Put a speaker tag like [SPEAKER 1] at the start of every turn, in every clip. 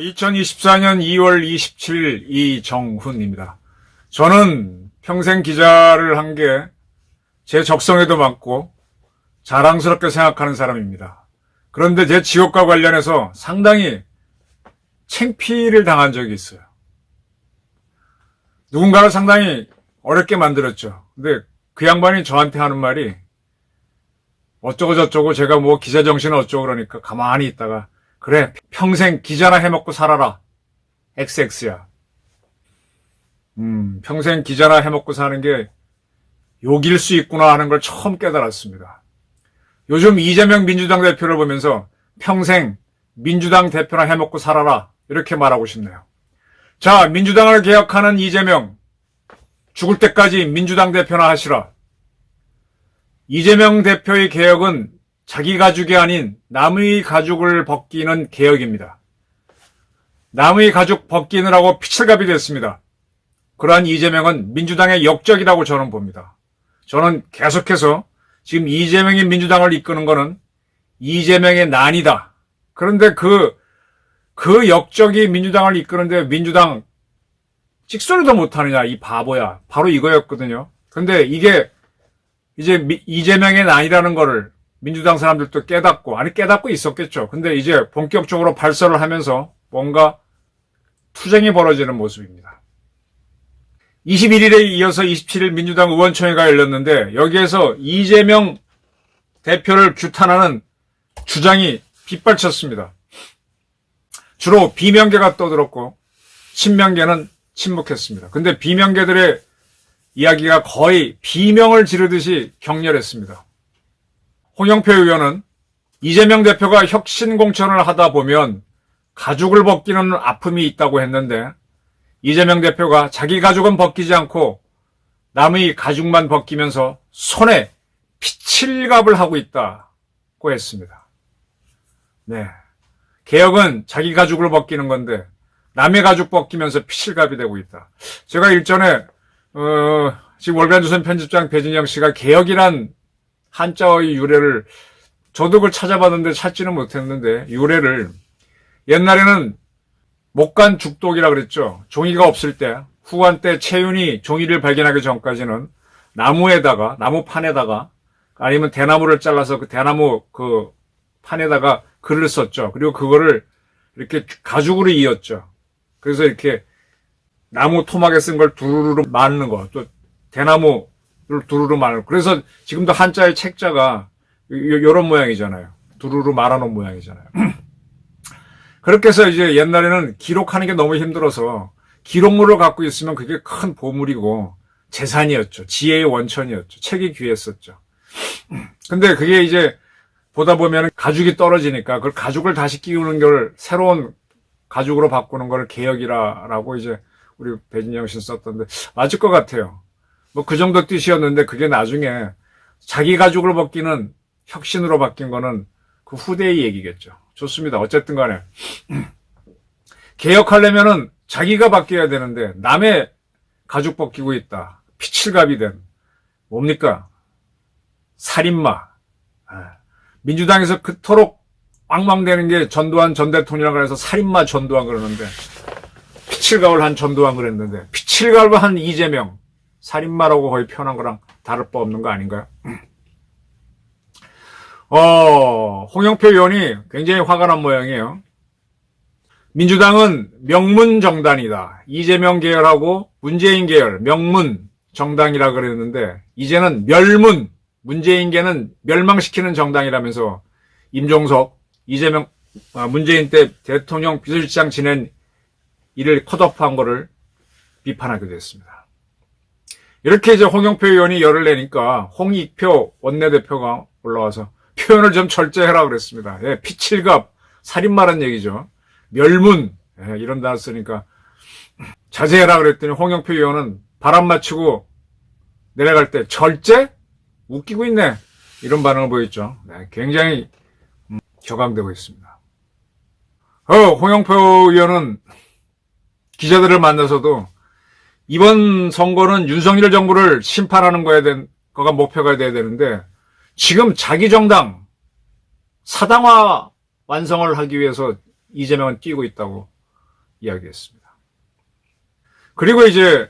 [SPEAKER 1] 2024년 2월 27일 이정훈입니다. 저는 평생 기자를 한 게 제 적성에도 맞고 자랑스럽게 생각하는 사람입니다. 그런데 제 직업과 관련해서 상당히 창피를 당한 적이 있어요. 누군가를 상당히 어렵게 만들었죠. 근데 그 양반이 저한테 하는 말이 어쩌고 저쩌고 제가 뭐 기자 정신은 어쩌고 그러니까 가만히 있다가 그래 평생 기자나 해먹고 살아라. XX야. 평생 기자나 해먹고 사는 게 욕일 수 있구나 하는 걸 처음 깨달았습니다. 요즘 이재명 민주당 대표를 보면서 평생 민주당 대표나 해먹고 살아라 이렇게 말하고 싶네요. 자, 민주당을 개혁하는 이재명, 죽을 때까지 민주당 대표나 하시라. 이재명 대표의 개혁은 자기 가죽이 아닌 남의 가죽을 벗기는 개혁입니다. 남의 가죽 벗기느라고 피칠갑이 됐습니다. 그러한 이재명은 민주당의 역적이라고 저는 봅니다. 저는 계속해서 지금 이재명이 민주당을 이끄는 거는 이재명의 난이다. 그런데 그 역적이 민주당을 이끄는데 민주당 찍소리도 못하느냐 이 바보야. 바로 이거였거든요. 근데 이게 이제 이재명의 난이라는 거를 민주당 사람들도 깨닫고 있었겠죠. 근데 이제 본격적으로 발설을 하면서 뭔가 투쟁이 벌어지는 모습입니다. 21일에 이어서 27일 민주당 의원총회가 열렸는데 여기에서 이재명 대표를 규탄하는 주장이 빗발쳤습니다. 주로 비명계가 떠들었고 친명계는 침묵했습니다. 근데 비명계들의 이야기가 거의 비명을 지르듯이 격렬했습니다. 홍영표 의원은 이재명 대표가 혁신공천을 하다 보면 가죽을 벗기는 아픔이 있다고 했는데 이재명 대표가 자기 가죽은 벗기지 않고 남의 가죽만 벗기면서 손에 피칠갑을 하고 있다고 했습니다. 네, 개혁은 자기 가죽을 벗기는 건데 남의 가죽 벗기면서 피칠갑이 되고 있다. 제가 일전에 지금 월간조선 편집장 배진영 씨가 개혁이란 한자어의 유래를 저도 그걸 찾아봤는데 찾지는 못했는데 유래를 옛날에는 목간 죽독이라 그랬죠. 종이가 없을 때 후한 때 채윤이 종이를 발견하기 전까지는 나무판에다가 아니면 대나무를 잘라서 그 대나무 그 판에다가 글을 썼죠. 그리고 그거를 이렇게 가죽으로 이었죠. 그래서 이렇게 나무 토막에 쓴 걸 두루루 마는 거, 또 대나무를 두루루 마는 거. 그래서 지금도 한자의 책자가 요런 모양이잖아요. 두루루 말아놓은 모양이잖아요. 그렇게 해서 이제 옛날에는 기록하는 게 너무 힘들어서 기록물을 갖고 있으면 그게 큰 보물이고 재산이었죠. 지혜의 원천이었죠. 책이 귀했었죠. 근데 그게 이제 보다 보면 가죽이 떨어지니까 그걸 가죽을 다시 끼우는 걸 새로운 가죽으로 바꾸는 걸 개혁이라고 이제 우리 배진영 씨 썼던데 맞을 것 같아요. 뭐 그 정도 뜻이었는데 그게 나중에 자기 가죽을 벗기는 혁신으로 바뀐 거는 그 후대의 얘기겠죠. 좋습니다. 어쨌든 간에 개혁하려면은 자기가 바뀌어야 되는데 남의 가죽 벗기고 있다. 피칠갑이 된 뭡니까? 살인마. 민주당에서 그토록 엉망되는 게 전두환 전 대통령이라고 해서 살인마 전두환 그러는데 피칠갑을 한 전두환 그랬는데 피칠갑을 한 이재명 살인마라고 거의 표현한 거랑 다를 바 없는 거 아닌가요? 홍영표 의원이 굉장히 화가 난 모양이에요. 민주당은 명문 정당이다. 이재명 계열하고 문재인 계열, 명문 정당이라 그랬는데 이제는 멸문, 문재인계는 멸망시키는 정당이라면서 임종석, 문재인 때 대통령 비서실장 지낸 일을 컷오프한 거를 비판하게 됐습니다. 이렇게 이제 홍영표 의원이 열을 내니까 홍익표 원내대표가 올라와서 표현을 좀 절제해라 그랬습니다. 예, 피칠갑, 살인마란 얘기죠. 멸문, 예, 이런 단어 쓰니까 자제해라 그랬더니 홍영표 의원은 바람 맞추고 내려갈 때 절제? 웃기고 있네. 이런 반응을 보였죠. 네, 굉장히 격앙되고 있습니다. 홍영표 의원은 기자들을 만나서도 이번 선거는 윤석열 정부를 심판하는 거가 목표가 돼야 되는데 지금 자기 정당 사당화 완성을 하기 위해서 이재명은 뛰고 있다고 이야기했습니다. 그리고 이제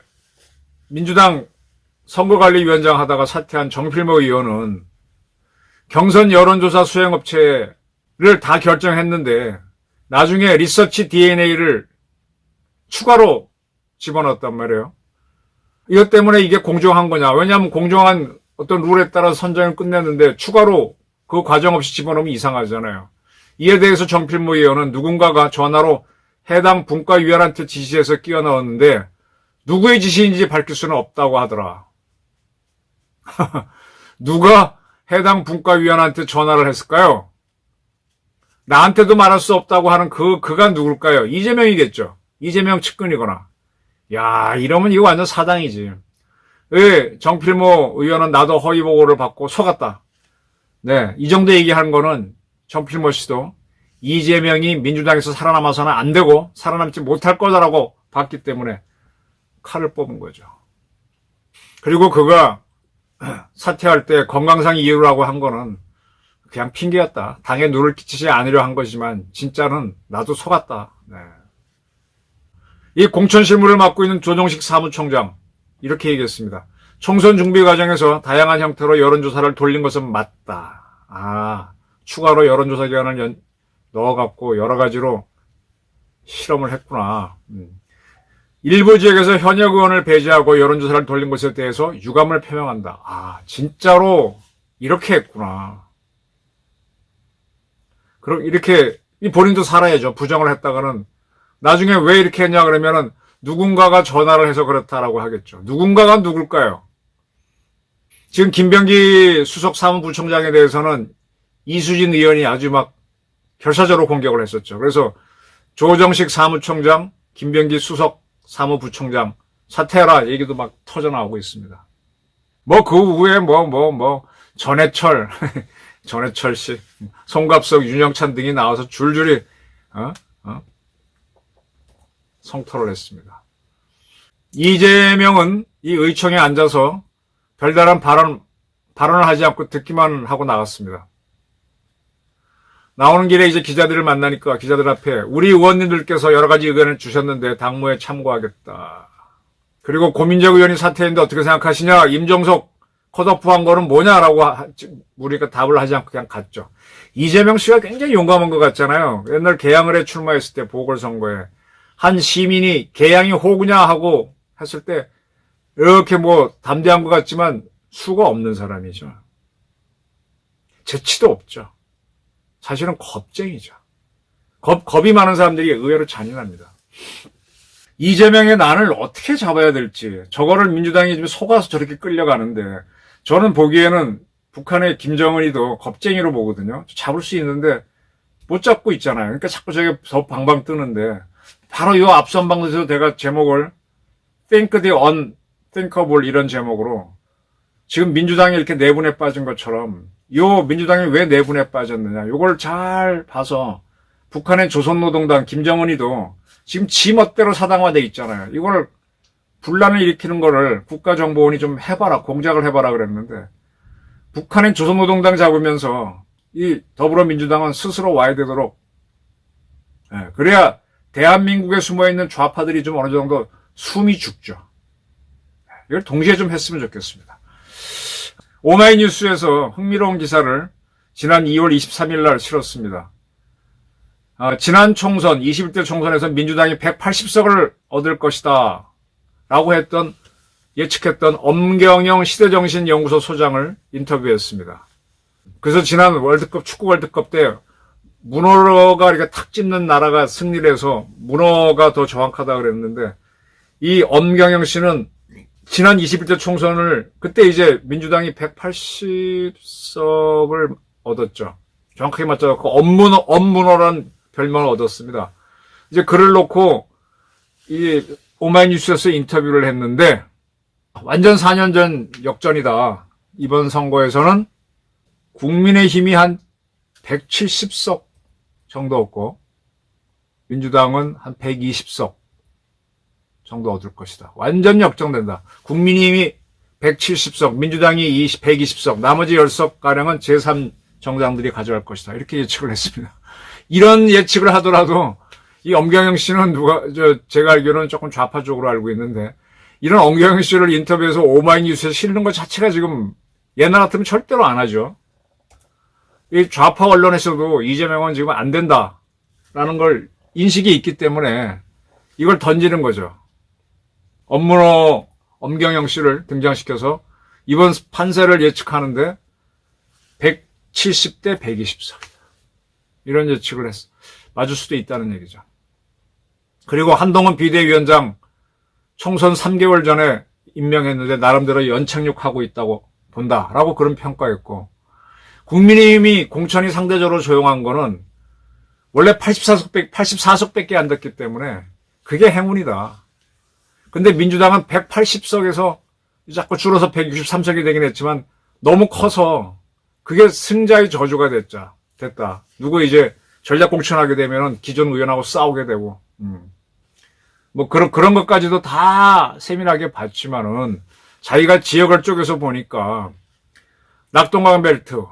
[SPEAKER 1] 민주당 선거관리위원장 하다가 사퇴한 정필모 의원은 경선 여론조사 수행업체를 다 결정했는데 나중에 리서치 DNA를 추가로 집어넣었단 말이에요. 이것 때문에 이게 공정한 거냐. 왜냐하면 공정한 어떤 룰에 따라 선정을 끝냈는데 추가로 그 과정 없이 집어넣으면 이상하잖아요. 이에 대해서 정필모 의원은 누군가가 전화로 해당 분과위원한테 지시해서 끼워 넣었는데 누구의 지시인지 밝힐 수는 없다고 하더라. 누가 해당 분과위원한테 전화를 했을까요? 나한테도 말할 수 없다고 하는 그가 누굴까요? 이재명이겠죠. 이재명 측근이거나. 야, 이러면 이거 완전 사당이지. 왜 정필모 의원은 나도 허위 보고를 받고 속았다. 네, 이 정도 얘기하는 거는 정필모 씨도 이재명이 민주당에서 살아남아서는 안 되고 살아남지 못할 거다라고 봤기 때문에 칼을 뽑은 거죠. 그리고 그가 사퇴할 때 건강상 이유라고 한 거는 그냥 핑계였다. 당에 누를 끼치지 않으려 한 거지만 진짜는 나도 속았다. 네. 이 공천 실무를 맡고 있는 조정식 사무총장 이렇게 얘기했습니다. 총선 준비 과정에서 다양한 형태로 여론조사를 돌린 것은 맞다. 추가로 여론조사 기간을 넣어갖고 여러 가지로 실험을 했구나. 일부 지역에서 현역 의원을 배제하고 여론조사를 돌린 것에 대해서 유감을 표명한다. 진짜로 이렇게 했구나. 그럼 이렇게 본인도 살아야죠. 부정을 했다가는 나중에 왜 이렇게 했냐 그러면은 누군가가 전화를 해서 그렇다라고 하겠죠. 누군가가 누굴까요? 지금 김병기 수석 사무부총장에 대해서는 이수진 의원이 아주 막 결사적으로 공격을 했었죠. 그래서 조정식 사무총장, 김병기 수석 사무부총장 사퇴하라 얘기도 막 터져나오고 있습니다. 그 후에 전해철, 전해철 씨, 송갑석, 윤영찬 등이 나와서 줄줄이 성토를 했습니다. 이재명은 이 의총에 앉아서 별다른 발언을 하지 않고 듣기만 하고 나갔습니다. 나오는 길에 이제 기자들을 만나니까 기자들 앞에 우리 의원님들께서 여러 가지 의견을 주셨는데 당무에 참고하겠다. 그리고 고민정 의원이 사퇴했는데 어떻게 생각하시냐? 임종석 컷오프한 거는 뭐냐라고 우리가 답을 하지 않고 그냥 갔죠. 이재명 씨가 굉장히 용감한 것 같잖아요. 옛날 계양을에 출마했을 때 보궐선거에 한 시민이 계양이 호구냐 하고 했을 때 이렇게 담대한 것 같지만 수가 없는 사람이죠. 재치도 없죠. 사실은 겁쟁이죠. 겁이 많은 사람들이 의외로 잔인합니다. 이재명의 난을 어떻게 잡아야 될지 저거를 민주당이 지금 속아서 저렇게 끌려가는데 저는 보기에는 북한의 김정은이도 겁쟁이로 보거든요. 잡을 수 있는데 못 잡고 있잖아요. 그러니까 자꾸 저게 더 방방 뜨는데 바로 이 앞선 방송에서 내가 제목을 Think the Unthinkable 이런 제목으로 지금 민주당이 이렇게 내분에 빠진 것처럼 요 민주당이 왜 내분에 빠졌느냐 요걸 잘 봐서 북한의 조선노동당 김정은이도 지금 지 멋대로 사당화돼 있잖아요. 이걸 분란을 일으키는 거를 국가정보원이 좀 해봐라 공작을 해봐라 그랬는데 북한의 조선노동당 잡으면서 이 더불어민주당은 스스로 와야 되도록 그래야 대한민국에 숨어있는 좌파들이 좀 어느 정도 숨이 죽죠. 이걸 동시에 좀 했으면 좋겠습니다. 오마이뉴스에서 흥미로운 기사를 지난 2월 23일 날 실었습니다. 지난 총선, 21대 총선에서 민주당이 180석을 얻을 것이다 라고 예측했던 엄경영 시대정신연구소 소장을 인터뷰했습니다. 그래서 지난 축구 월드컵 때 문어가 이렇게 탁 찝는 나라가 승리를 해서 문어가 더 정확하다 그랬는데 이 엄경영 씨는 지난 21대 총선을 그때 이제 민주당이 180석을 얻었죠. 정확하게 맞춰서 엄문어란 별명을 얻었습니다. 이제 글을 놓고 이 오마이뉴스에서 인터뷰를 했는데 완전 4년 전 역전이다. 이번 선거에서는 국민의힘이 한 170석 정도 얻고 민주당은 한 120석 정도 얻을 것이다. 완전 역정된다. 국민의힘이 170석, 민주당이 120석, 나머지 10석가량은 제3정당들이 가져갈 것이다. 이렇게 예측을 했습니다. 이런 예측을 하더라도 이 엄경영 씨는 제가 알기로는 조금 좌파 쪽으로 알고 있는데, 이런 엄경영 씨를 인터뷰에서 오마이뉴스에 실는 것 자체가 지금 옛날 같으면 절대로 안 하죠. 이 좌파 언론에서도 이재명은 지금 안 된다라는 걸 인식이 있기 때문에 이걸 던지는 거죠. 업무로 엄경영 씨를 등장시켜서 이번 판세를 예측하는데 170대 120석. 이런 예측을 했어. 맞을 수도 있다는 얘기죠. 그리고 한동훈 비대위원장 총선 3개월 전에 임명했는데 나름대로 연착륙하고 있다고 본다라고 그런 평가했고, 국민의힘이 공천이 상대적으로 조용한 거는 원래 84석밖에 안 됐기 때문에 그게 행운이다. 근데 민주당은 180석에서 자꾸 줄어서 163석이 되긴 했지만 너무 커서 그게 승자의 저주가 됐다. 누구 이제 전략 공천하게 되면은 기존 의원하고 싸우게 되고, 뭐 그런 것까지도 다 세밀하게 봤지만은 자기가 지역을 쪼개서 보니까 낙동강 벨트,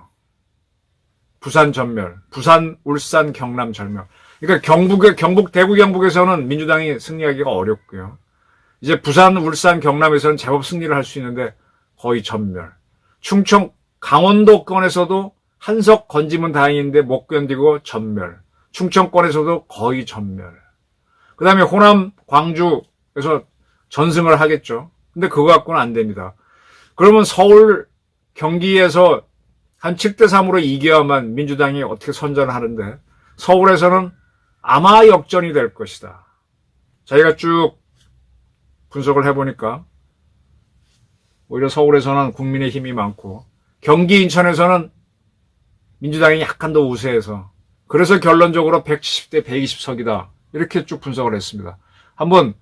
[SPEAKER 1] 부산 전멸, 부산, 울산, 경남 전멸. 그러니까 대구 경북에서는 민주당이 승리하기가 어렵고요. 이제 부산, 울산, 경남에서는 제법 승리를 할 수 있는데 거의 전멸. 충청, 강원도권에서도 한석 건지면 다행인데 못 견디고 전멸. 충청권에서도 거의 전멸. 그 다음에 호남, 광주에서 전승을 하겠죠. 근데 그거 갖고는 안 됩니다. 그러면 서울, 경기에서 한 7대3으로 이겨야만 민주당이 어떻게 선전을 하는데, 서울에서는 아마 역전이 될 것이다. 자기가 쭉 분석을 해보니까 오히려 서울에서는 국민의 힘이 많고, 경기 인천에서는 민주당이 약간 더 우세해서, 그래서 결론적으로 170대 120석이다. 이렇게 쭉 분석을 했습니다. 한번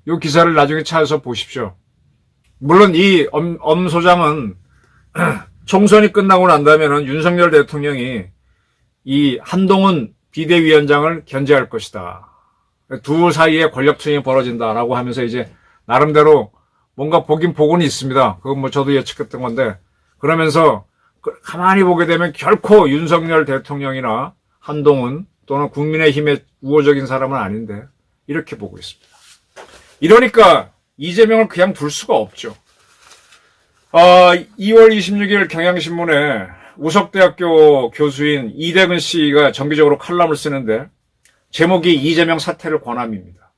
[SPEAKER 1] 이 기사를 나중에 찾아서 보십시오. 물론 이 엄 소장은 총선이 끝나고 난다면은 윤석열 대통령이 이 한동훈 비대위원장을 견제할 것이다. 두 사이에 권력투쟁이 벌어진다라고 하면서 이제 나름대로 뭔가 보고는 있습니다. 그건 뭐 저도 예측했던 건데, 그러면서 가만히 보게 되면 결코 윤석열 대통령이나 한동훈 또는 국민의힘의 우호적인 사람은 아닌데 이렇게 보고 있습니다. 이러니까 이재명을 그냥 둘 수가 없죠. 2월 26일 경향신문에 우석대학교 교수인 이대근 씨가 정기적으로 칼럼을 쓰는데 제목이 이재명 사퇴를 권함입니다.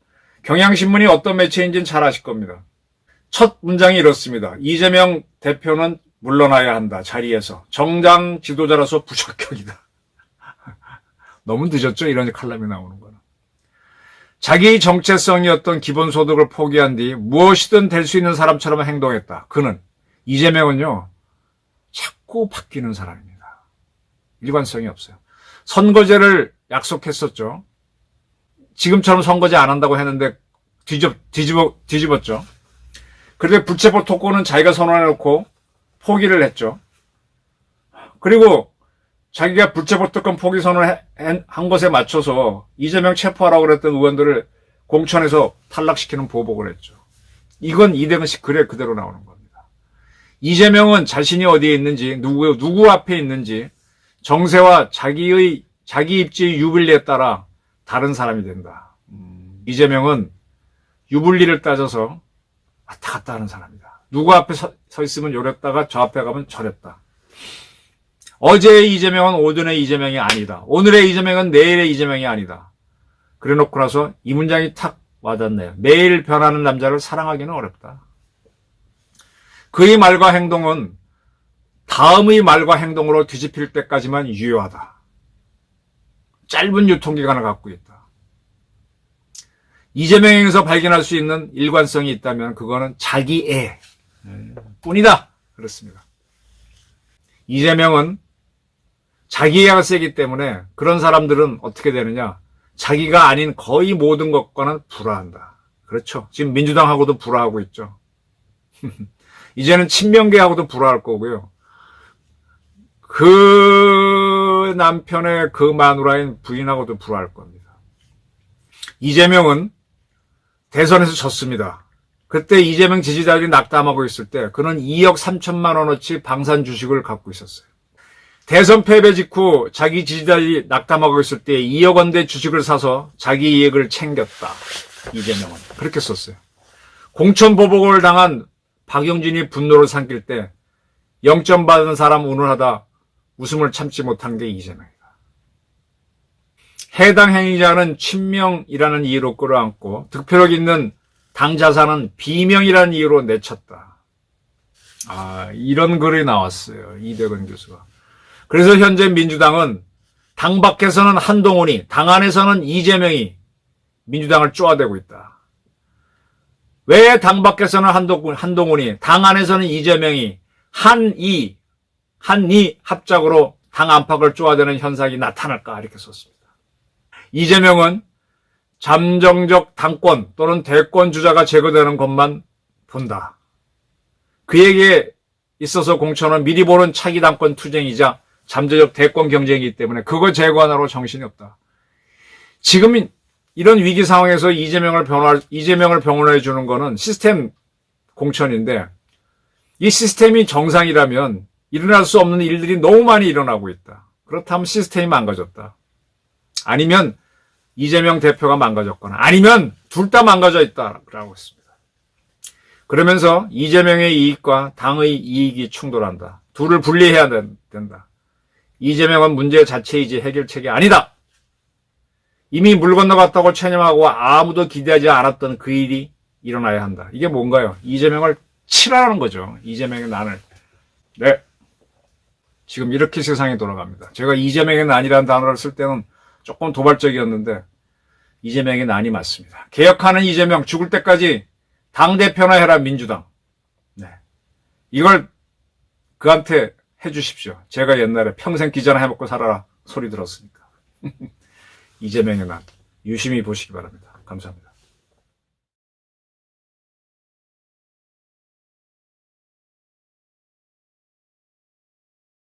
[SPEAKER 1] 경향신문이 어떤 매체인지는 잘 아실 겁니다. 첫 문장이 이렇습니다. 이재명 대표는 물러나야 한다. 자리에서. 정당 지도자로서 부적격이다. 너무 늦었죠? 이런 칼럼이 나오는 거는. 자기 정체성이었던 기본소득을 포기한 뒤 무엇이든 될 수 있는 사람처럼 행동했다. 그는. 이재명은요, 자꾸 바뀌는 사람입니다. 일관성이 없어요. 선거제를 약속했었죠. 지금처럼 선거제 안 한다고 했는데 뒤집었죠. 그런데 불체포 특권은 자기가 선언해놓고 포기를 했죠. 그리고 자기가 불체포 특권 포기 선언을 한 것에 맞춰서 이재명 체포하라고 그랬던 의원들을 공천에서 탈락시키는 보복을 했죠. 이건 이대근 씨 글에 그대로 나오는 겁니다. 이재명은 자신이 어디에 있는지, 누구 앞에 있는지, 정세와 자기 입지의 유불리에 따라 다른 사람이 된다. 이재명은 유불리를 따져서 왔다 갔다 하는 사람이다. 누구 앞에 서 있으면 요랬다가 저 앞에 가면 저랬다. 어제의 이재명은 오늘의 이재명이 아니다. 오늘의 이재명은 내일의 이재명이 아니다. 그래 놓고 나서 이 문장이 탁 와닿네요. 매일 변하는 남자를 사랑하기는 어렵다. 그의 말과 행동은 다음의 말과 행동으로 뒤집힐 때까지만 유효하다. 짧은 유통기간을 갖고 있다. 이재명에게서 발견할 수 있는 일관성이 있다면 그거는 자기애 뿐이다. 그렇습니다. 이재명은 자기애가 세기 때문에 그런 사람들은 어떻게 되느냐. 자기가 아닌 거의 모든 것과는 불화한다. 그렇죠. 지금 민주당하고도 불화하고 있죠. 이제는 친명계하고도 불화할 거고요. 그 남편의 그 마누라인 부인하고도 불화할 겁니다. 이재명은 대선에서 졌습니다. 그때 이재명 지지자들이 낙담하고 있을 때 그는 2억 3천만 원어치 방산 주식을 갖고 있었어요. 대선 패배 직후 자기 지지자들이 낙담하고 있을 때 2억 원대 주식을 사서 자기 이익을 챙겼다. 이재명은 그렇게 썼어요. 공천 보복을 당한 박용진이 분노를 삼킬 때 0점 받은 사람 운운하다 웃음을 참지 못한 게 이재명이다. 해당 행위자는 친명이라는 이유로 끌어안고 득표력 있는 당자산은 비명이라는 이유로 내쳤다. 이런 글이 나왔어요. 이대건 교수가. 그래서 현재 민주당은 당 밖에서는 한동훈이, 당 안에서는 이재명이 민주당을 쪼아대고 있다. 왜 당 밖에서는 한동훈이, 당 안에서는 이재명이 한이 합작으로 당 안팎을 쪼아대는 현상이 나타날까 이렇게 썼습니다. 이재명은 잠정적 당권 또는 대권 주자가 제거되는 것만 본다. 그에게 있어서 공천은 미리 보는 차기 당권 투쟁이자 잠재적 대권 경쟁이기 때문에 그거 제거하느라고 정신이 없다. 지금 이런 위기 상황에서 이재명을 병원해 주는 거는 시스템 공천인데 이 시스템이 정상이라면 일어날 수 없는 일들이 너무 많이 일어나고 있다. 그렇다면 시스템이 망가졌다. 아니면 이재명 대표가 망가졌거나 아니면 둘 다 망가져 있다라고 했습니다. 그러면서 이재명의 이익과 당의 이익이 충돌한다. 둘을 분리해야 된다. 이재명은 문제 자체이지 해결책이 아니다. 이미 물 건너갔다고 체념하고 아무도 기대하지 않았던 그 일이 일어나야 한다. 이게 뭔가요? 이재명을 치라는 거죠. 이재명의 난을. 네. 지금 이렇게 세상이 돌아갑니다. 제가 이재명의 난이라는 단어를 쓸 때는 조금 도발적이었는데 이재명의 난이 맞습니다. 개혁하는 이재명 죽을 때까지 당대표나 해라 민주당. 네. 이걸 그한테 해주십시오. 제가 옛날에 평생 기자나 해먹고 살아라 소리 들었으니까. 이재명의 난 유심히 보시기 바랍니다. 감사합니다.